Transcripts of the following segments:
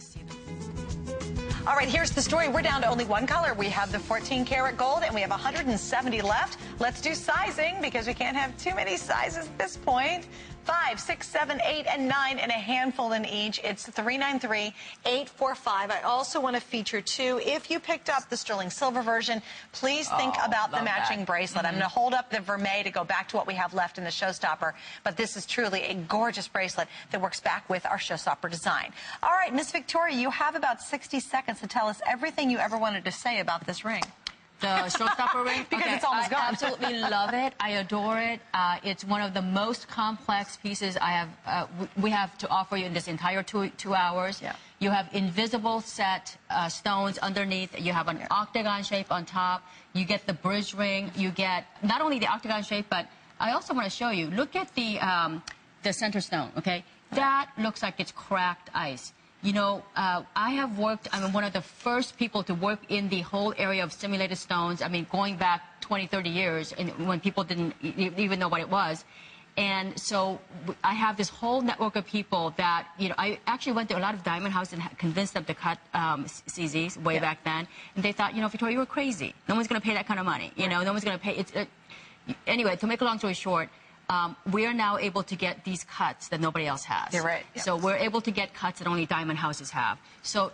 miss you. All right, here's the story. We're down to only one color. We have the 14-karat gold, and we have 170 left. Let's do sizing, because we can't have too many sizes at this point. 5, 6, 7, 8, and 9, and a handful in each. It's $393,845. I also want to feature, too, if you picked up the sterling silver version, please think about the matching bracelet. I'm going to hold up the vermeil to go back to what we have left in the showstopper, but this is truly a gorgeous bracelet that works back with our showstopper design. All right, Miss Victoria, you have about 60 seconds to tell us everything you ever wanted to say about this ring. The showstopper ring? Because it's almost gone. I absolutely love it. I adore it. It's one of the most complex pieces we have to offer you in this entire two hours. Yeah. You have invisible set stones underneath. You have an octagon shape on top. You get the bridge ring. You get not only the octagon shape, but I also want to show you. Look at the center stone, okay? That looks like it's cracked ice. You know, I'm one of the first people to work in the whole area of simulated stones. I mean, going back 20, 30 years, when people didn't even know what it was. And so I have this whole network of people that, you know, I actually went to a lot of diamond houses and convinced them to cut CZs way back then. And they thought, you know, Victoria, you were crazy. No one's going to pay that kind of money. You know, no one's going to pay. Anyway, to make a long story short, we are now able to get these cuts that nobody else has. You're right. Yeah. So we're able to get cuts that only diamond houses have. So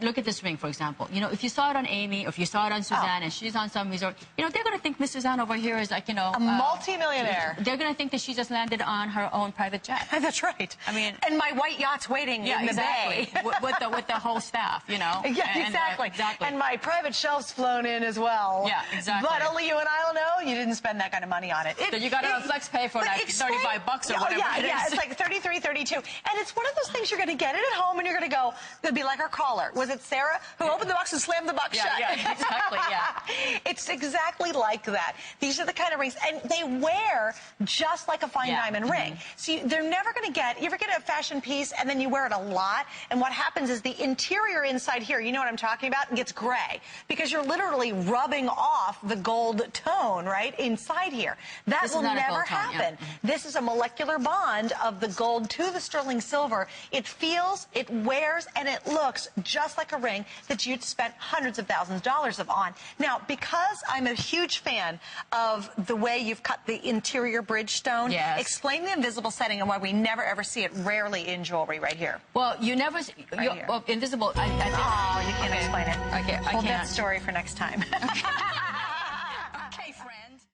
look at this ring, for example. You know, if you saw it on Amy, or if you saw it on Suzanne, and she's on some resort, you know, they're going to think Miss Suzanne over here is like, you know... a multi-millionaire. They're going to think that she just landed on her own private jet. That's right. I mean... and my white yacht's waiting in the bay. with the whole staff, you know? Yeah, exactly. Exactly. And my private shelf's flown in as well. Yeah, exactly. But only you and I will know you didn't spend that kind of money on it. So you got to flex pay for like $35 or whatever it is. Yeah, it's like $33, $32. And it's one of those things you're going to get it at home and you're going to go, it'll be like our caller. Was it Sarah who opened the box and slammed the box shut? Yeah, exactly, yeah. It's exactly like that. These are the kind of rings, and they wear just like a fine diamond ring. So they're never going to get, you ever get a fashion piece and then you wear it a lot, and what happens is the interior inside here, you know what I'm talking about, gets gray, because you're literally rubbing off the gold tone, right, inside here. That will never happen. This is a molecular bond of the gold to the sterling silver. It feels, it wears, and it looks just like a ring that you'd spent hundreds of thousands of dollars on. Now, because I'm a huge fan of the way you've cut the interior bridge stone, explain the invisible setting and why we never ever see it rarely in jewelry right here. Well, you never see, well, invisible, I think. Oh, you can't explain it. Okay, Hold that story for next time.